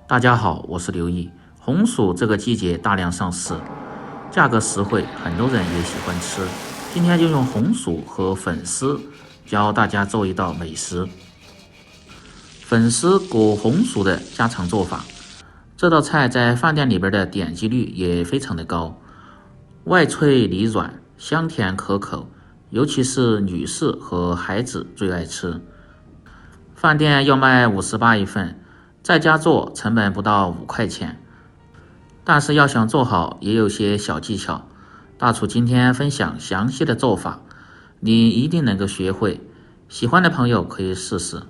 大家好，我是刘毅。红薯这个季节大量上市，价格实惠，很多人也喜欢吃。今天就用红薯和粉丝教大家做一道美食——粉丝裹红薯的家常做法。这道菜在饭店里边的点击率也非常的高，外脆里软，香甜可口，尤其是女士和孩子最爱吃。饭店要卖58一份，在家做成本不到5块钱。但是要想做好，也有些小技巧。大厨今天分享详细的做法，你一定能够学会。喜欢的朋友可以试试。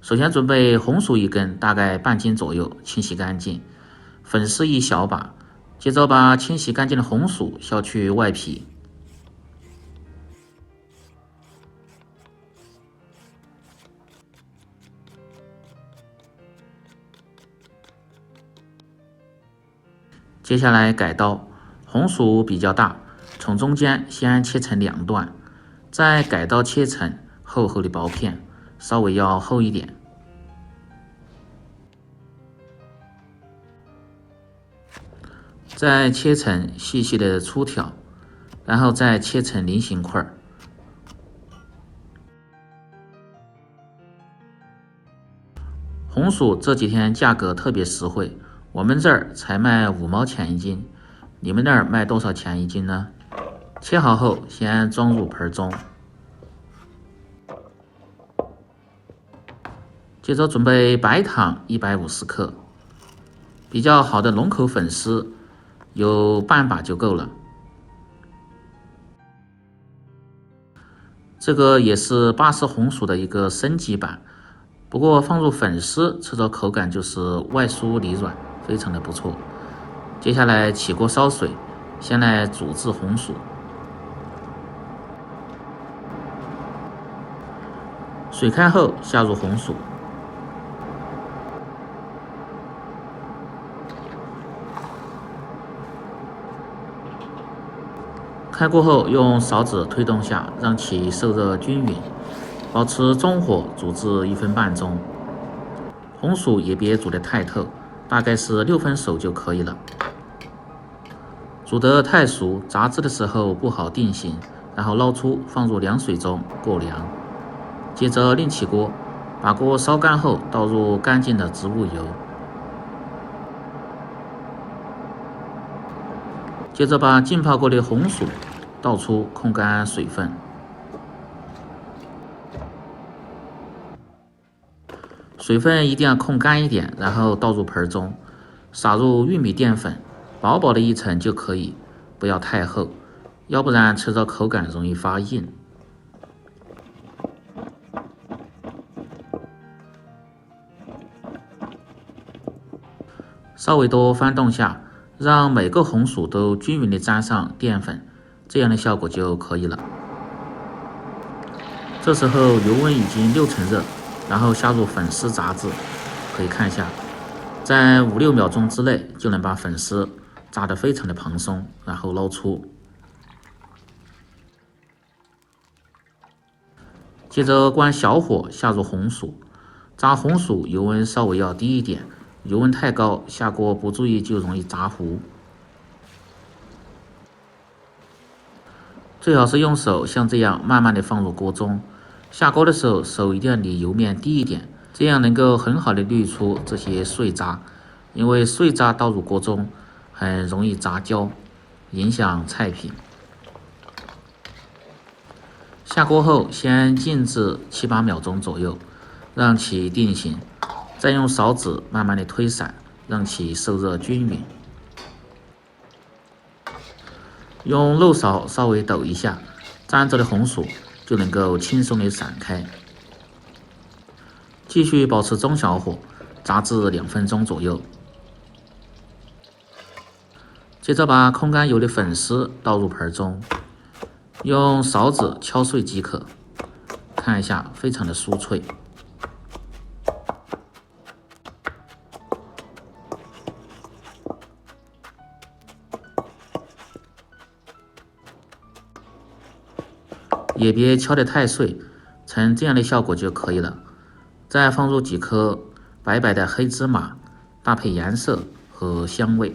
首先准备红薯1根，大概半斤左右，清洗干净；粉丝1小把。接着把清洗干净的红薯削去外皮。接下来改刀，红薯比较大，从中间先切成2段，再改刀切成厚厚的薄片，稍微要厚一点。再切成细细的粗条，然后再切成菱形块。红薯这几天价格特别实惠，我们这儿才卖5毛钱一斤，你们那儿卖多少钱一斤呢？切好后先装入盆中，接着准备白糖150克，比较好的浓口粉丝有半把就够了。这个也是巴氏红薯的一个升级版，不过放入粉丝吃着口感就是外酥里软，非常的不错。接下来起锅烧水，先来煮制红薯。水开后下入红薯，开锅后用勺子推动下，让其受热均匀，保持中火煮至1分半钟。红薯也别煮得太透，大概是6分熟就可以了。煮得太熟，炸制的时候不好定型，然后捞出放入凉水中过凉。接着另起锅，把锅烧干后倒入干净的植物油，接着把浸泡过的红薯倒出，控干水分。水分一定要控干一点，然后倒入盆中，撒入玉米淀粉，薄薄的一层就可以，不要太厚，要不然吃着口感容易发硬。稍微多翻动下，让每个红薯都均匀地沾上淀粉，这样的效果就可以了。这时候油温已经60%热，然后下入粉丝炸制，可以看一下，在5-6秒钟之内就能把粉丝炸得非常的蓬松，然后捞出。接着关小火下入红薯，炸红薯油温稍微要低一点，油温太高，下锅不注意就容易炸糊。最好是用手像这样慢慢的放入锅中，下锅的时候手一定要离油面低一点，这样能够很好的滤出这些碎渣，因为碎渣倒入锅中很容易炸焦，影响菜品。下锅后先静置7-8秒钟左右，让其定型，再用勺子慢慢的推散，让其受热均匀。用漏勺稍微抖一下，粘着的红薯就能够轻松的散开。继续保持中小火，炸至2分钟左右。接着把控干油的粉丝倒入盆中，用勺子敲碎即可。看一下，非常的酥脆。也别敲得太碎，成这样的效果就可以了。再放入几颗白白的黑芝麻，搭配颜色和香味。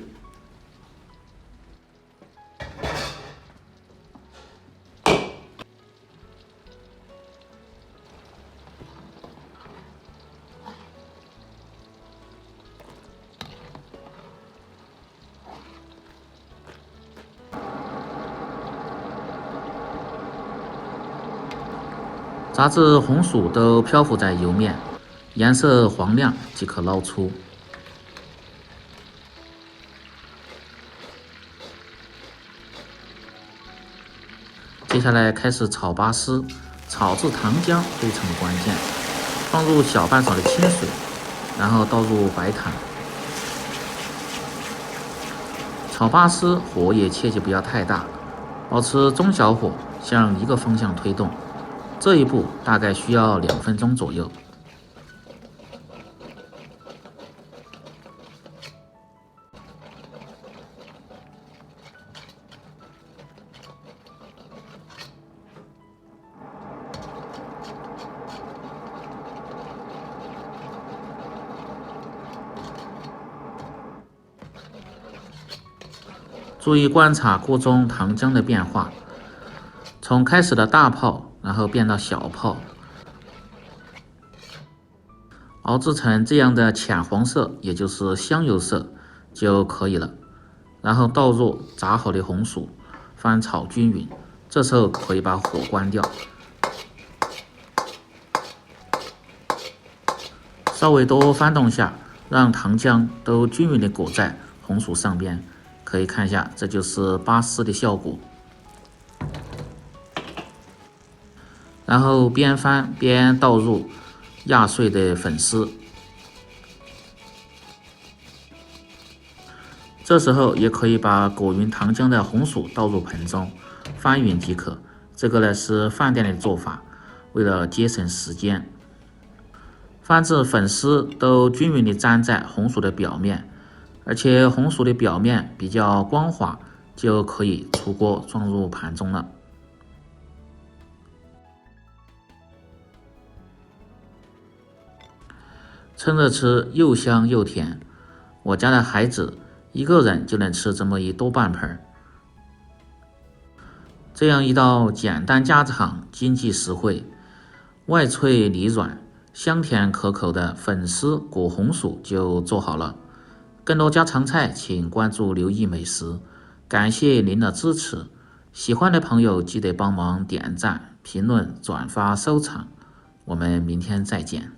炸至红薯都漂浮在油面，颜色黄亮即可捞出。接下来开始炒拔丝，炒至糖浆非常关键。放入小半勺的清水，然后倒入白糖。炒拔丝火也切记不要太大，保持中小火向一个方向推动。这一步大概需要2分钟左右。注意观察锅中糖浆的变化，从开始的大泡，然后变到小泡，熬制成这样的浅黄色，也就是香油色就可以了。然后倒入炸好的红薯，翻炒均匀，这时候可以把火关掉。稍微多翻动下，让糖浆都均匀地裹在红薯上边。可以看一下，这就是拔丝的效果。然后边翻边倒入压碎的粉丝，这时候也可以把裹匀糖浆的红薯倒入盆中，翻匀即可。这个呢是饭店的做法，为了节省时间。翻至粉丝都均匀地粘在红薯的表面，而且红薯的表面比较光滑，就可以出锅装入盘中了。趁热吃又香又甜，我家的孩子一个人就能吃这么一多半盆。这样一道简单家常、经济实惠、外脆里软、香甜可口的粉丝裹红薯就做好了。更多家常菜请关注刘毅美食，感谢您的支持。喜欢的朋友记得帮忙点赞、评论、转发、收藏。我们明天再见。